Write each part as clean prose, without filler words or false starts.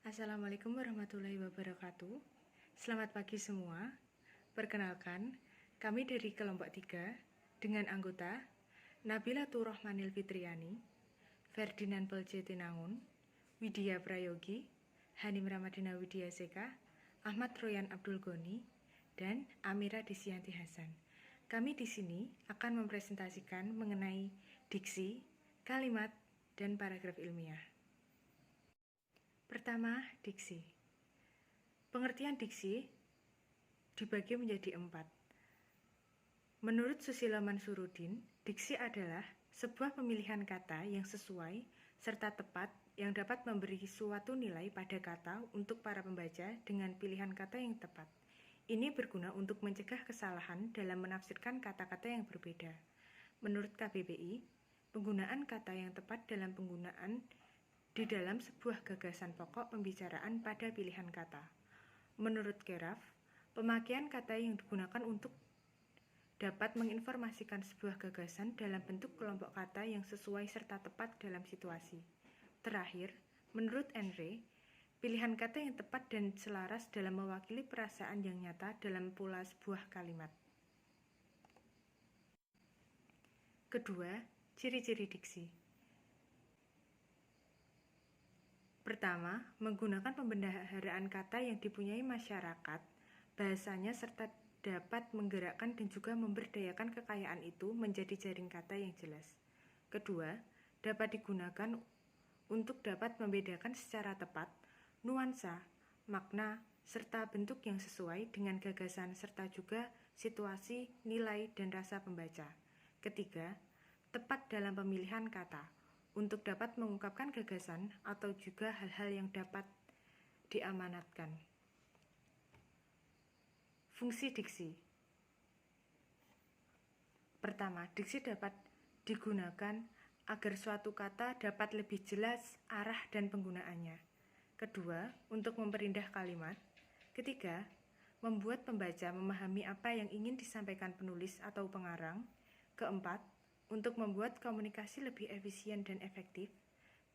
Assalamualaikum warahmatullahi wabarakatuh. Selamat pagi semua. Perkenalkan, kami dari kelompok 3 dengan anggota Nabila Turrohmanil Fitriani, Ferdinand Pelce Tinangun, Widya Prayogi, Hanim Ramadina Widya Seka, Ahmad Royan Abdul Goni, dan Amira Disyanti Hasan. Kami di sini akan mempresentasikan mengenai diksi, kalimat, dan paragraf ilmiah. Pertama, diksi. Pengertian diksi dibagi menjadi 4. Menurut Susilo Mansuruddin, diksi adalah sebuah pemilihan kata yang sesuai serta tepat yang dapat memberi suatu nilai pada kata untuk para pembaca dengan pilihan kata yang tepat. Ini berguna untuk mencegah kesalahan dalam menafsirkan kata-kata yang berbeda. Menurut KBBI, penggunaan kata yang tepat dalam penggunaan di dalam sebuah gagasan pokok pembicaraan pada pilihan kata. Menurut Keraf, pemakaian kata yang digunakan untuk dapat menginformasikan sebuah gagasan dalam bentuk kelompok kata yang sesuai serta tepat dalam situasi. Terakhir, menurut Andre, pilihan kata yang tepat dan selaras dalam mewakili perasaan yang nyata dalam pola sebuah kalimat. Kedua, ciri-ciri diksi. Pertama, menggunakan pembendaharaan kata yang dipunyai masyarakat, bahasanya serta dapat menggerakkan dan juga memberdayakan kekayaan itu menjadi jaring kata yang jelas. Kedua, dapat digunakan untuk dapat membedakan secara tepat nuansa, makna, serta bentuk yang sesuai dengan gagasan serta juga situasi, nilai, dan rasa pembaca. Ketiga, tepat dalam pemilihan kata untuk dapat mengungkapkan gagasan atau juga hal-hal yang dapat diamanatkan. Fungsi diksi. Pertama, diksi dapat digunakan agar suatu kata dapat lebih jelas arah dan penggunaannya. Kedua, untuk memperindah kalimat. Ketiga, membuat pembaca memahami apa yang ingin disampaikan penulis atau pengarang. Keempat, untuk membuat komunikasi lebih efisien dan efektif.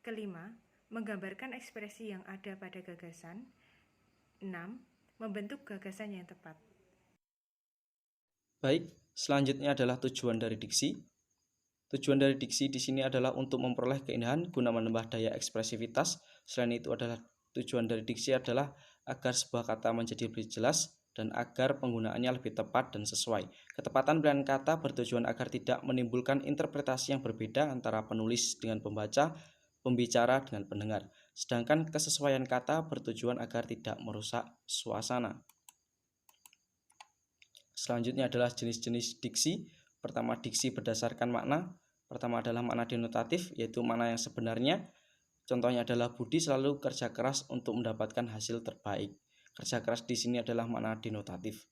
Kelima, menggambarkan ekspresi yang ada pada gagasan. 6. Membentuk gagasan yang tepat. Baik, selanjutnya adalah tujuan dari diksi. Tujuan dari diksi di sini adalah untuk memperoleh keindahan guna menambah daya ekspresivitas. Selain itu adalah tujuan dari diksi adalah agar sebuah kata menjadi lebih jelas dan agar penggunaannya lebih tepat dan sesuai. Ketepatan pilihan kata bertujuan agar tidak menimbulkan interpretasi yang berbeda antara penulis dengan pembaca, pembicara dengan pendengar. Sedangkan kesesuaian kata bertujuan agar tidak merusak suasana. Selanjutnya adalah jenis-jenis diksi. Pertama, diksi berdasarkan makna. Pertama adalah makna denotatif, yaitu makna yang sebenarnya. Contohnya adalah Budi selalu kerja keras untuk mendapatkan hasil terbaik. Kerja keras di sini adalah makna denotatif.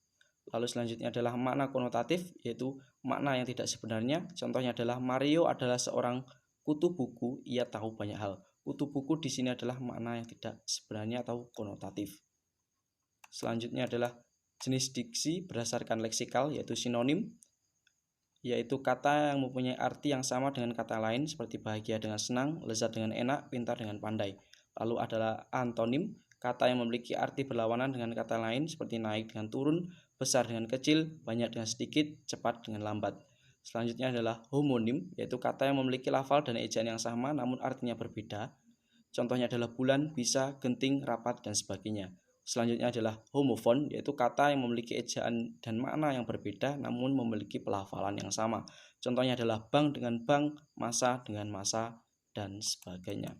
Lalu selanjutnya adalah makna konotatif, yaitu makna yang tidak sebenarnya. Contohnya adalah Mario adalah seorang kutu buku, ia tahu banyak hal. Kutu buku di sini adalah makna yang tidak sebenarnya atau konotatif. Selanjutnya adalah jenis diksi berdasarkan leksikal, yaitu sinonim, yaitu kata yang mempunyai arti yang sama dengan kata lain seperti bahagia dengan senang, lezat dengan enak, pintar dengan pandai. Lalu adalah antonim, kata yang memiliki arti berlawanan dengan kata lain seperti naik dengan turun, besar dengan kecil, banyak dengan sedikit, cepat dengan lambat. Selanjutnya adalah homonim, yaitu kata yang memiliki lafal dan ejaan yang sama namun artinya berbeda. Contohnya adalah bulan, bisa, genting, rapat, dan sebagainya. Selanjutnya adalah homofon, yaitu kata yang memiliki ejaan dan makna yang berbeda namun memiliki pelafalan yang sama. Contohnya adalah bank dengan bank, masa dengan masa, dan sebagainya.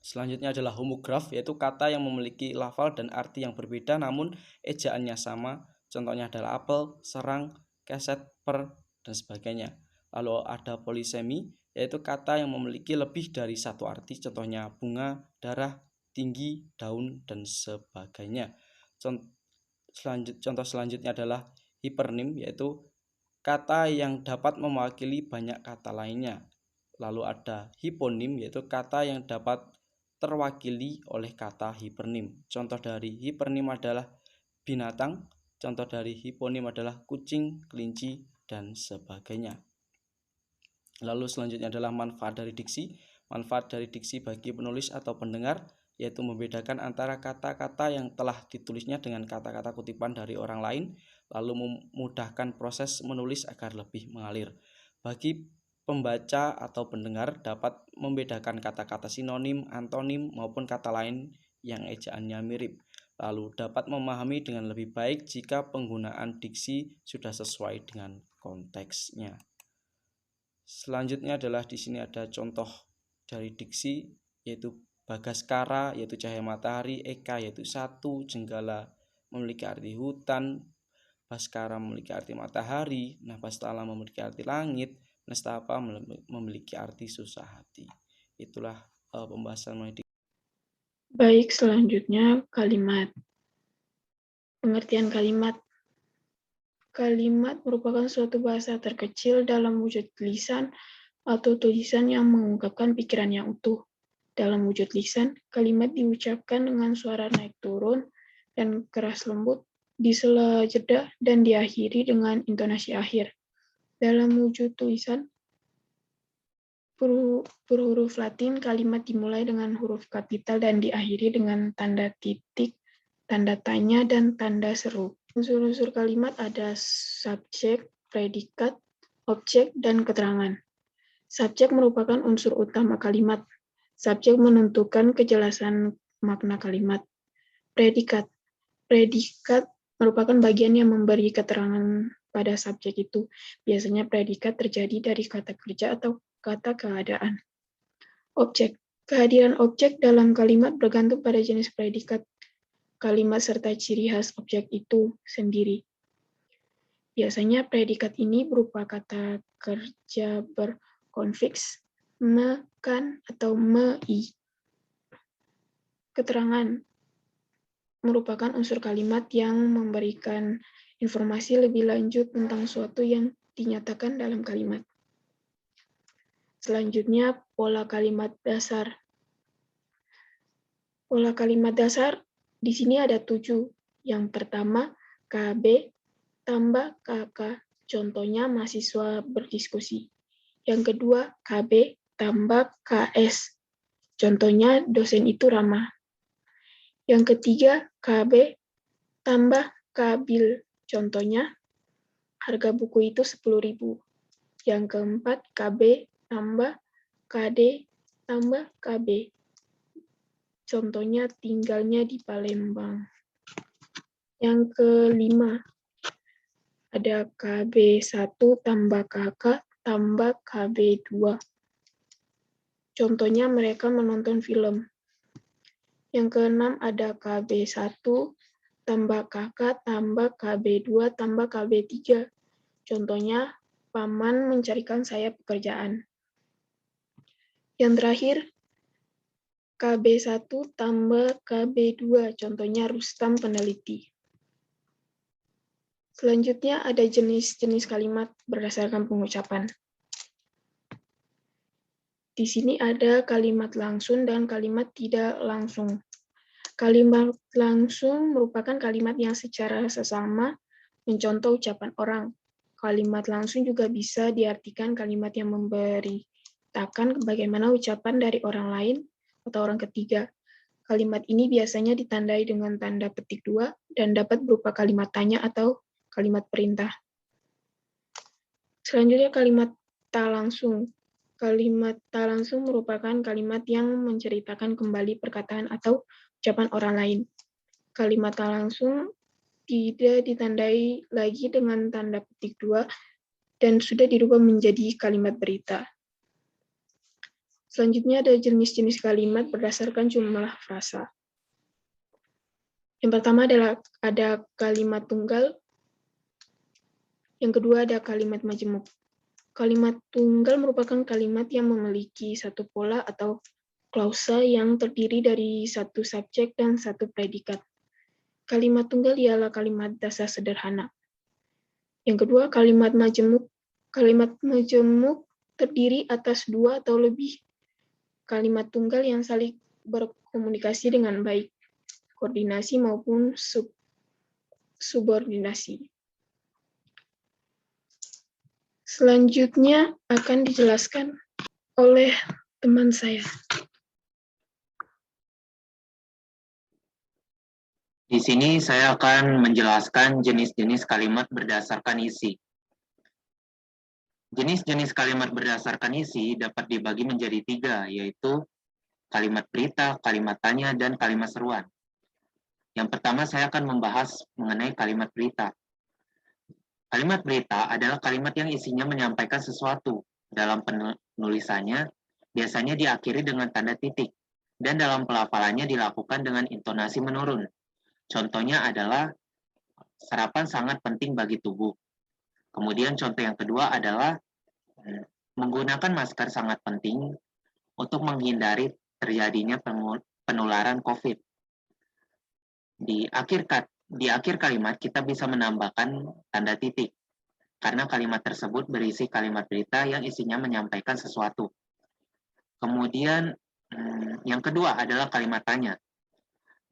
Selanjutnya adalah homograf, yaitu kata yang memiliki lafal dan arti yang berbeda namun ejaannya sama. Contohnya adalah apel, serang, keset, per, dan sebagainya. Lalu ada polisemi, yaitu kata yang memiliki lebih dari satu arti. Contohnya bunga, darah, tinggi, daun, dan sebagainya. Contoh selanjutnya adalah hipernim, yaitu kata yang dapat mewakili banyak kata lainnya. Lalu ada hiponim, yaitu kata yang dapat terwakili oleh kata hipernim. Contoh dari hipernim adalah binatang, contoh dari hiponim adalah kucing, kelinci, dan sebagainya. Lalu selanjutnya adalah manfaat dari diksi. Manfaat dari diksi bagi penulis atau pendengar yaitu membedakan antara kata-kata yang telah ditulisnya dengan kata-kata kutipan dari orang lain, lalu memudahkan proses menulis agar lebih mengalir. Bagi pembaca atau pendengar dapat membedakan kata-kata sinonim, antonim, maupun kata lain yang ejaannya mirip, lalu dapat memahami dengan lebih baik jika penggunaan diksi sudah sesuai dengan konteksnya. Selanjutnya adalah di sini ada contoh dari diksi, yaitu Bagaskara yaitu cahaya matahari, Eka yaitu satu, Jenggala memiliki arti hutan, Baskara memiliki arti matahari, Nabastala memiliki arti langit, Nestapa memiliki arti susah hati. Itulah pembahasan mengenai diksi. Baik, selanjutnya kalimat. Pengertian kalimat. Kalimat merupakan suatu bahasa terkecil dalam wujud lisan atau tulisan yang mengungkapkan pikiran yang utuh. Dalam wujud lisan, kalimat diucapkan dengan suara naik turun dan keras lembut, di sela jeda dan diakhiri dengan intonasi akhir. Dalam wujud tulisan, berhuruf Latin, kalimat dimulai dengan huruf kapital dan diakhiri dengan tanda titik, tanda tanya, dan tanda seru. Unsur-unsur kalimat ada subjek, predikat, objek, dan keterangan. Subjek merupakan unsur utama kalimat. Subjek menentukan kejelasan makna kalimat. Predikat. Predikat merupakan bagian yang memberi keterangan pada subjek itu. Biasanya predikat terjadi dari kata kerja atau kata keadaan. Objek. Kehadiran objek dalam kalimat bergantung pada jenis predikat kalimat serta ciri khas objek itu sendiri. Biasanya predikat ini berupa kata kerja berkonfiks, me, kan, atau me-i. Keterangan merupakan unsur kalimat yang memberikan informasi lebih lanjut tentang suatu yang dinyatakan dalam kalimat. Selanjutnya, pola kalimat dasar. Pola kalimat dasar di sini ada 7. Yang pertama, KB tambah KK. Contohnya mahasiswa berdiskusi. Yang kedua, KB tambah KS. Contohnya dosen itu ramah. Yang ketiga, KB tambah Kabil. Contohnya harga buku itu 10.000. Yang keempat, KB tambah KD tambah KB. Contohnya tinggalnya di Palembang. Yang kelima, ada KB1 tambah KK tambah KB2. Contohnya mereka menonton film. Yang keenam ada KB1 tambah KK tambah KB2 tambah KB3. Contohnya paman mencarikan saya pekerjaan. Yang terakhir KB1 tambah KB2. Contohnya Rustam peneliti. Selanjutnya ada jenis-jenis kalimat berdasarkan pengucapan. Di sini ada kalimat langsung dan kalimat tidak langsung. Kalimat langsung merupakan kalimat yang secara sesama mencontoh ucapan orang. Kalimat langsung juga bisa diartikan kalimat yang memberitakan bagaimana ucapan dari orang lain atau orang ketiga. Kalimat ini biasanya ditandai dengan tanda petik 2 dan dapat berupa kalimat tanya atau kalimat perintah. Selanjutnya kalimat tak langsung. Kalimat tak langsung merupakan kalimat yang menceritakan kembali perkataan atau ucapan orang lain. Kalimat tak langsung tidak ditandai lagi dengan tanda petik 2 dan sudah dirubah menjadi kalimat berita. Selanjutnya ada jenis-jenis kalimat berdasarkan jumlah frasa. Yang pertama adalah ada kalimat tunggal. Yang kedua ada kalimat majemuk. Kalimat tunggal merupakan kalimat yang memiliki satu pola atau klausa yang terdiri dari satu subjek dan satu predikat. Kalimat tunggal ialah kalimat dasar sederhana. Yang kedua, kalimat majemuk. Kalimat majemuk terdiri atas 2 atau lebih kalimat tunggal yang saling berkomunikasi dengan baik, koordinasi maupun subordinasi. Selanjutnya akan dijelaskan oleh Teman saya. Di sini saya akan menjelaskan jenis-jenis kalimat berdasarkan isi. Jenis-jenis kalimat berdasarkan isi dapat dibagi menjadi 3, yaitu kalimat berita, kalimat tanya, dan kalimat seruan. Yang pertama saya akan membahas mengenai kalimat berita. Kalimat berita adalah kalimat yang isinya menyampaikan sesuatu. Dalam penulisannya, biasanya diakhiri dengan tanda titik, dan dalam pelafalannya dilakukan dengan intonasi menurun. Contohnya adalah, sarapan sangat penting bagi tubuh. Kemudian contoh yang kedua adalah, menggunakan masker sangat penting untuk menghindari terjadinya penularan COVID. Di akhir kalimat kita bisa menambahkan tanda titik, karena kalimat tersebut berisi kalimat berita yang isinya menyampaikan sesuatu. Kemudian yang kedua adalah kalimat tanya,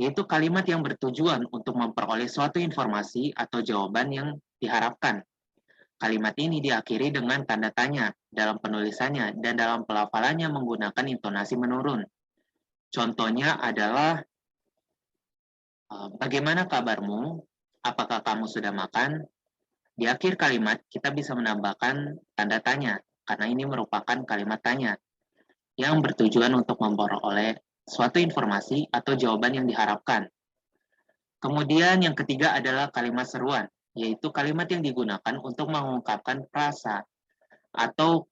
yaitu kalimat yang bertujuan untuk memperoleh suatu informasi atau jawaban yang diharapkan. Kalimat ini diakhiri dengan tanda tanya dalam penulisannya dan dalam pelafalannya menggunakan intonasi menurun. Contohnya adalah, bagaimana kabarmu? Apakah kamu sudah makan? Di akhir kalimat kita bisa menambahkan tanda tanya, karena ini merupakan kalimat tanya yang bertujuan untuk memperoleh suatu informasi atau jawaban yang diharapkan. Kemudian yang ketiga adalah kalimat seruan, yaitu kalimat yang digunakan untuk mengungkapkan frasa atau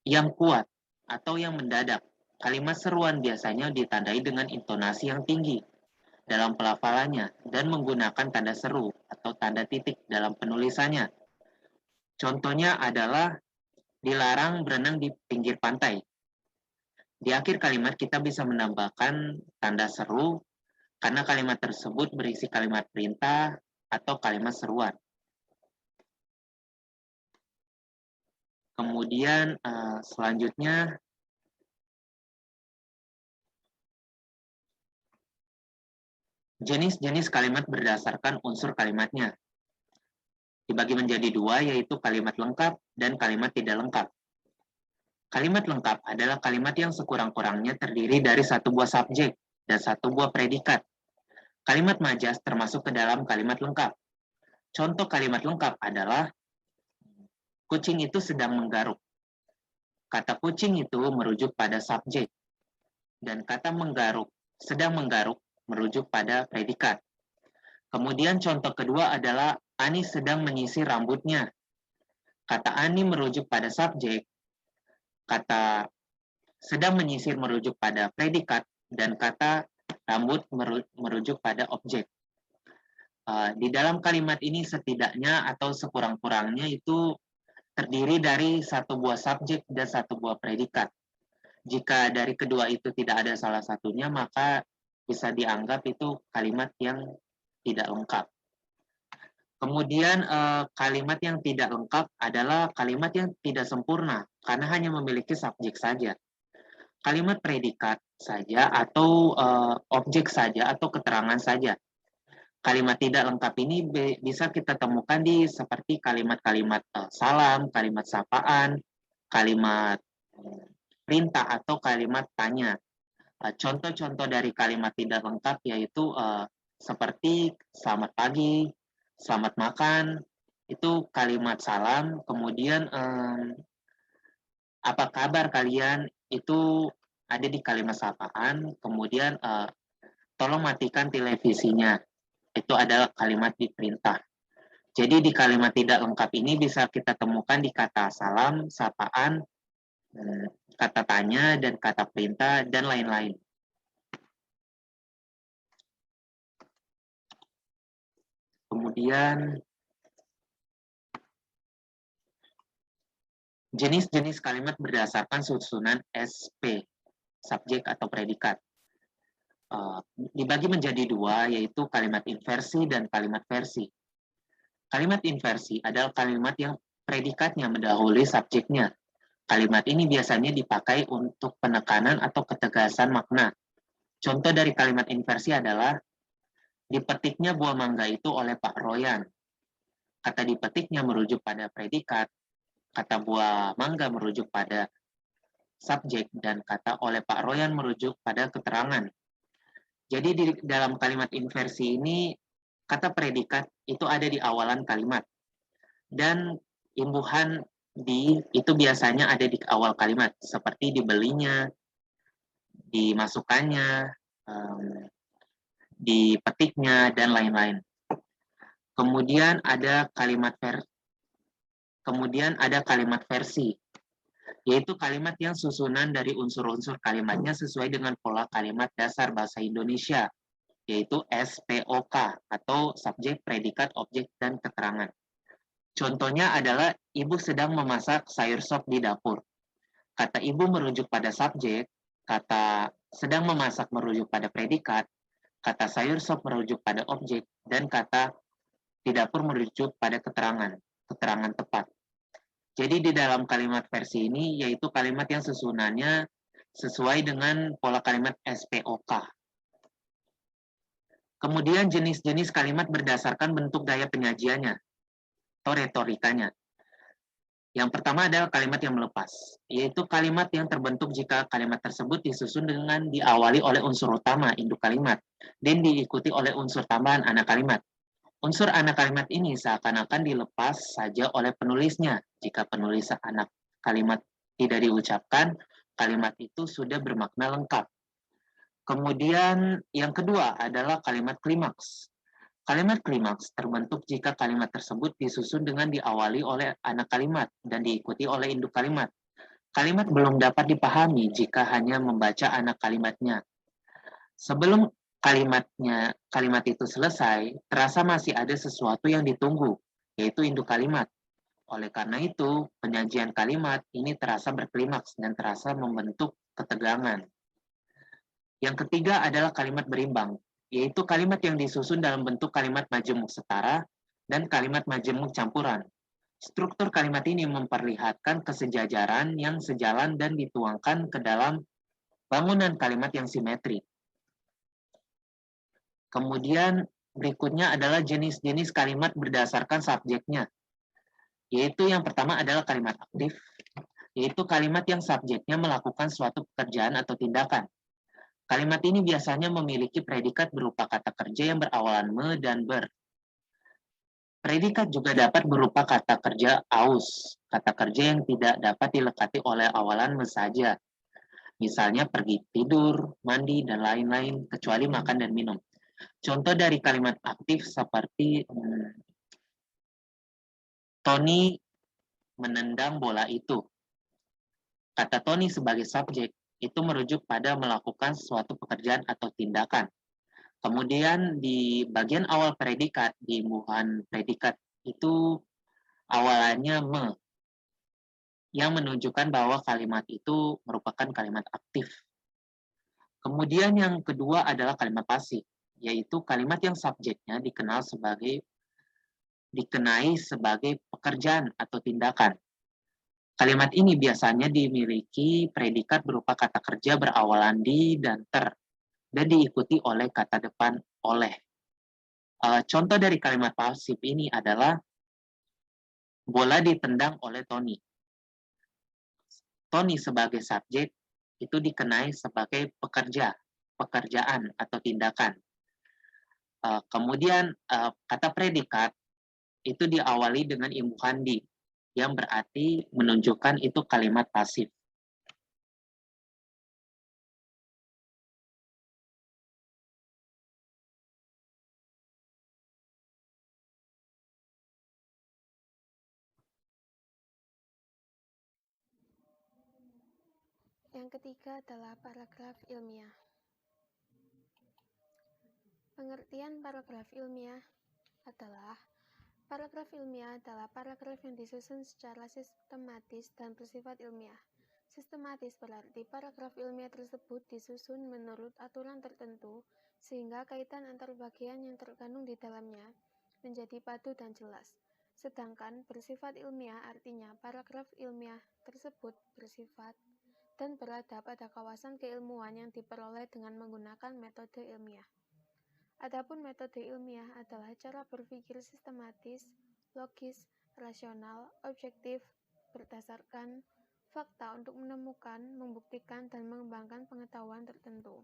yang kuat atau yang mendadak. Kalimat seruan biasanya ditandai dengan intonasi yang tinggi dalam pelafalannya dan menggunakan tanda seru atau tanda titik dalam penulisannya. Contohnya adalah, dilarang berenang di pinggir pantai. Di akhir kalimat kita bisa menambahkan tanda seru karena kalimat tersebut berisi kalimat perintah atau kalimat seruan. Kemudian selanjutnya, jenis-jenis kalimat berdasarkan unsur kalimatnya. Dibagi menjadi 2, yaitu kalimat lengkap dan kalimat tidak lengkap. Kalimat lengkap adalah kalimat yang sekurang-kurangnya terdiri dari satu buah subjek dan satu buah predikat. Kalimat majas termasuk ke dalam kalimat lengkap. Contoh kalimat lengkap adalah, kucing itu sedang menggaruk. Kata kucing itu merujuk pada subjek, dan kata menggaruk, sedang menggaruk, merujuk pada predikat. Kemudian contoh kedua adalah, Ani sedang menyisir rambutnya. Kata Ani merujuk pada subjek, kata sedang menyisir merujuk pada predikat, dan kata rambut merujuk pada objek. Di dalam kalimat ini setidaknya atau sekurang-kurangnya itu terdiri dari satu buah subjek dan satu buah predikat. Jika dari kedua itu tidak ada salah satunya, maka bisa dianggap itu kalimat yang tidak lengkap. Kemudian kalimat yang tidak lengkap adalah kalimat yang tidak sempurna, karena hanya memiliki subjek saja. Kalimat predikat saja atau objek saja atau keterangan saja. Kalimat tidak lengkap ini bisa kita temukan di seperti kalimat-kalimat salam, kalimat sapaan, kalimat perintah atau kalimat tanya. Contoh-contoh dari kalimat tidak lengkap yaitu seperti selamat pagi, selamat makan, itu kalimat salam. Kemudian apa kabar kalian, itu ada di kalimat sapaan. Kemudian tolong matikan televisinya, itu adalah kalimat di perintah. Jadi di kalimat tidak lengkap ini bisa kita temukan di kata salam, sapaan, kata tanya, dan kata perintah, dan lain-lain. Kemudian jenis-jenis kalimat berdasarkan susunan SP, subjek atau predikat. Dibagi menjadi 2, yaitu kalimat inversi dan kalimat versi. Kalimat inversi adalah kalimat yang predikatnya mendahului subjeknya. Kalimat ini biasanya dipakai untuk penekanan atau ketegasan makna. Contoh dari kalimat inversi adalah, dipetiknya buah mangga itu oleh Pak Royan. Kata dipetiknya merujuk pada predikat, kata buah mangga merujuk pada subjek, dan kata oleh Pak Royan merujuk pada keterangan. Jadi di dalam kalimat inversi ini, kata predikat itu ada di awalan kalimat. Dan imbuhan itu biasanya ada di awal kalimat, seperti dibelinya, dimasukkannya, dipetiknya, dan lain-lain. Kemudian ada kalimat versi, yaitu kalimat yang susunan dari unsur-unsur kalimatnya sesuai dengan pola kalimat dasar bahasa Indonesia, yaitu SPOK atau subjek, predikat, objek, dan keterangan. Contohnya adalah ibu sedang memasak sayur sop di dapur. Kata ibu merujuk pada subjek, kata sedang memasak merujuk pada predikat, kata sayur sop merujuk pada objek, dan kata di dapur merujuk pada keterangan tepat. Jadi di dalam kalimat versi ini, yaitu kalimat yang susunannya sesuai dengan pola kalimat SPOK. Kemudian jenis-jenis kalimat berdasarkan bentuk gaya penyajiannya atau retorikanya. Yang pertama adalah kalimat yang melepas, yaitu kalimat yang terbentuk jika kalimat tersebut disusun dengan diawali oleh unsur utama, induk kalimat, dan diikuti oleh unsur tambahan, anak kalimat. Unsur anak kalimat ini seakan-akan dilepas saja oleh penulisnya. Jika penulis anak kalimat tidak diucapkan, kalimat itu sudah bermakna lengkap. Kemudian yang kedua adalah kalimat klimaks. Kalimat klimaks terbentuk jika kalimat tersebut disusun dengan diawali oleh anak kalimat dan diikuti oleh induk kalimat. Kalimat belum dapat dipahami jika hanya membaca anak kalimatnya. Sebelum kalimat itu selesai, terasa masih ada sesuatu yang ditunggu, yaitu induk kalimat. Oleh karena itu, penyajian kalimat ini terasa berklimaks dan terasa membentuk ketegangan. Yang ketiga adalah kalimat berimbang, yaitu kalimat yang disusun dalam bentuk kalimat majemuk setara dan kalimat majemuk campuran. Struktur kalimat ini memperlihatkan kesejajaran yang sejalan dan dituangkan ke dalam bangunan kalimat yang simetri. Kemudian berikutnya adalah jenis-jenis kalimat berdasarkan subjeknya. Yaitu yang pertama adalah kalimat aktif, yaitu kalimat yang subjeknya melakukan suatu pekerjaan atau tindakan. Kalimat ini biasanya memiliki predikat berupa kata kerja yang berawalan me dan ber. Predikat juga dapat berupa kata kerja aus, kata kerja yang tidak dapat dilekati oleh awalan me saja. Misalnya pergi tidur, mandi, dan lain-lain, kecuali makan dan minum. Contoh dari kalimat aktif seperti Tony menendang bola itu. Kata Tony sebagai subjek itu merujuk pada melakukan suatu pekerjaan atau tindakan. Kemudian di bagian awal predikat, di imbuhan predikat itu awalannya me, yang menunjukkan bahwa kalimat itu merupakan kalimat aktif. Kemudian yang kedua adalah kalimat pasif, yaitu kalimat yang subjeknya dikenai sebagai pekerjaan atau tindakan. Kalimat ini biasanya dimiliki predikat berupa kata kerja berawalan di dan ter, dan diikuti oleh kata depan oleh. Contoh dari kalimat pasif ini adalah bola ditendang oleh Tony. Tony sebagai subjek itu dikenai sebagai pekerjaan atau tindakan. Kemudian kata predikat itu diawali dengan imbuhan di, yang berarti menunjukkan itu kalimat pasif. Yang ketiga adalah paragraf ilmiah. Pengertian paragraf ilmiah adalah paragraf ilmiah adalah paragraf yang disusun secara sistematis dan bersifat ilmiah. Sistematis berarti paragraf ilmiah tersebut disusun menurut aturan tertentu sehingga kaitan antar bagian yang terkandung di dalamnya menjadi padu dan jelas. Sedangkan bersifat ilmiah artinya paragraf ilmiah tersebut bersifat dan berada pada kawasan keilmuan yang diperoleh dengan menggunakan metode ilmiah. Adapun metode ilmiah adalah cara berpikir sistematis, logis, rasional, objektif, berdasarkan fakta untuk menemukan, membuktikan, dan mengembangkan pengetahuan tertentu.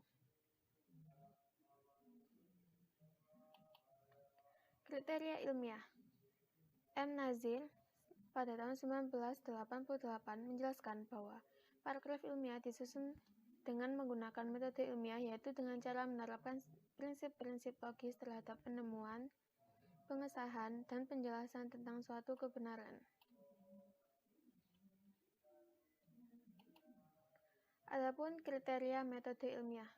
Kriteria ilmiah. M. Nazir pada tahun 1988 menjelaskan bahwa paragraf ilmiah disusun dengan menggunakan metode ilmiah, yaitu dengan cara menerapkan prinsip-prinsip logis terhadap penemuan, pengesahan, dan penjelasan tentang suatu kebenaran. Adapun kriteria metode ilmiah.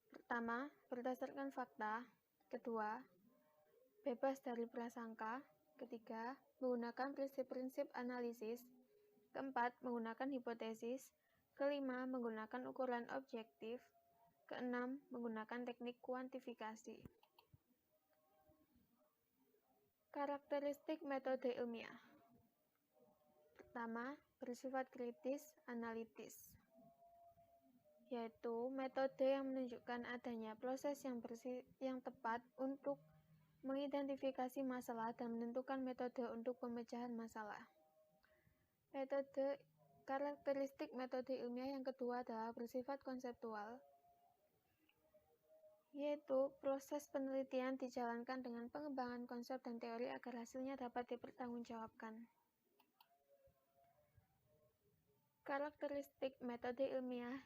Pertama, berdasarkan fakta. Kedua, bebas dari prasangka. Ketiga, menggunakan prinsip-prinsip analisis. Keempat, menggunakan hipotesis. Kelima, menggunakan ukuran objektif. Keenam, menggunakan teknik kuantifikasi. Karakteristik metode ilmiah. Pertama, bersifat kritis, analitis, yaitu metode yang menunjukkan adanya proses yang tepat untuk mengidentifikasi masalah dan menentukan metode untuk pemecahan masalah. Karakteristik metode ilmiah yang kedua adalah bersifat konseptual, yaitu proses penelitian dijalankan dengan pengembangan konsep dan teori agar hasilnya dapat dipertanggungjawabkan. Karakteristik metode ilmiah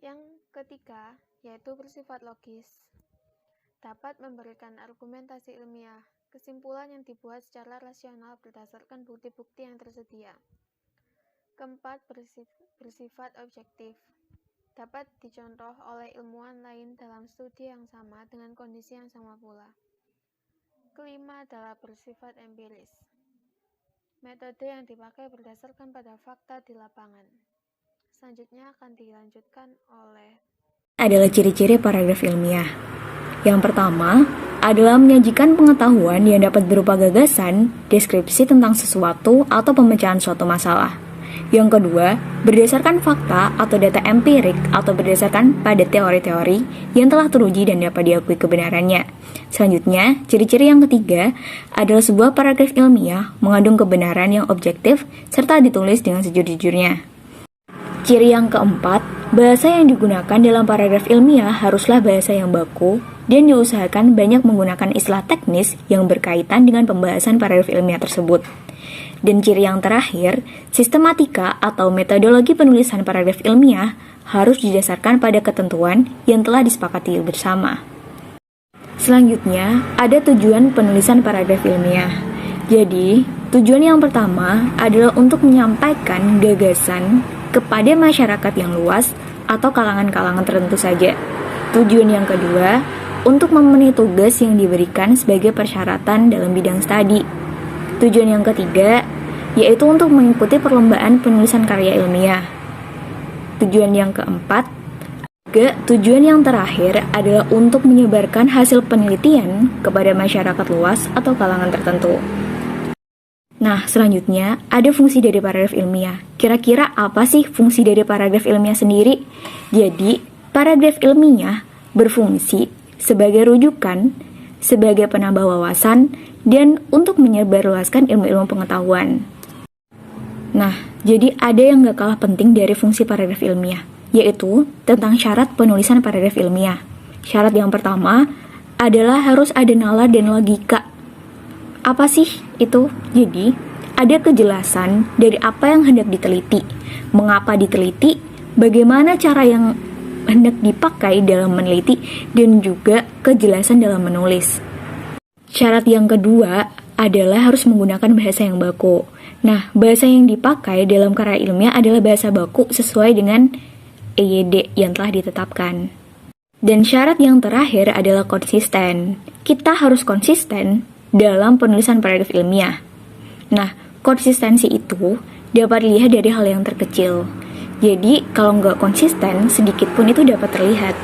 yang ketiga yaitu bersifat logis, dapat memberikan argumentasi ilmiah, kesimpulan yang dibuat secara rasional berdasarkan bukti-bukti yang tersedia. Keempat, bersifat objektif, dapat dicontoh oleh ilmuwan lain dalam studi yang sama dengan kondisi yang sama pula. Kelima adalah bersifat empiris, metode yang dipakai berdasarkan pada fakta di lapangan. Selanjutnya akan dilanjutkan oleh adalah ciri-ciri paragraf ilmiah. Yang pertama adalah menyajikan pengetahuan yang dapat berupa gagasan, deskripsi tentang sesuatu atau pemecahan suatu masalah. Yang kedua, berdasarkan fakta atau data empirik atau berdasarkan pada teori-teori yang telah teruji dan dapat diakui kebenarannya. Selanjutnya, ciri-ciri yang ketiga adalah sebuah paragraf ilmiah mengandung kebenaran yang objektif serta ditulis dengan sejujur-jujurnya. Ciri yang keempat, bahasa yang digunakan dalam paragraf ilmiah haruslah bahasa yang baku dan diusahakan banyak menggunakan istilah teknis yang berkaitan dengan pembahasan paragraf ilmiah tersebut. Dan ciri yang terakhir, sistematika atau metodologi penulisan paragraf ilmiah harus didasarkan pada ketentuan yang telah disepakati bersama. Selanjutnya, ada tujuan penulisan paragraf ilmiah. Jadi, tujuan yang pertama adalah untuk menyampaikan gagasan kepada masyarakat yang luas atau kalangan-kalangan tertentu saja. Tujuan yang kedua, untuk memenuhi tugas yang diberikan sebagai persyaratan dalam bidang studi. Tujuan yang ketiga, yaitu untuk mengikuti perlombaan penulisan karya ilmiah. Tujuan yang keempat, tujuan yang terakhir adalah untuk menyebarkan hasil penelitian kepada masyarakat luas atau kalangan tertentu. Nah, selanjutnya ada fungsi dari paragraf ilmiah. Kira-kira apa sih fungsi dari paragraf ilmiah sendiri? Jadi, paragraf ilmiah berfungsi sebagai rujukan, sebagai penambah wawasan, dan untuk menyebarluaskan ilmu-ilmu pengetahuan. Nah, jadi ada yang gak kalah penting dari fungsi paragraf ilmiah, yaitu tentang syarat penulisan paragraf ilmiah. Syarat yang pertama adalah harus ada nalar dan logika. Apa sih itu? Jadi, ada kejelasan dari apa yang hendak diteliti, mengapa diteliti, bagaimana cara yang hendak dipakai dalam meneliti, dan juga kejelasan dalam menulis. Syarat yang kedua adalah harus menggunakan bahasa yang baku. Nah, bahasa yang dipakai dalam karya ilmiah adalah bahasa baku sesuai dengan EYD yang telah ditetapkan. Dan syarat yang terakhir adalah konsisten. Kita harus konsisten dalam penulisan paragraf ilmiah. Nah, konsistensi itu dapat dilihat dari hal yang terkecil. Jadi, kalau nggak konsisten, sedikit pun itu dapat terlihat.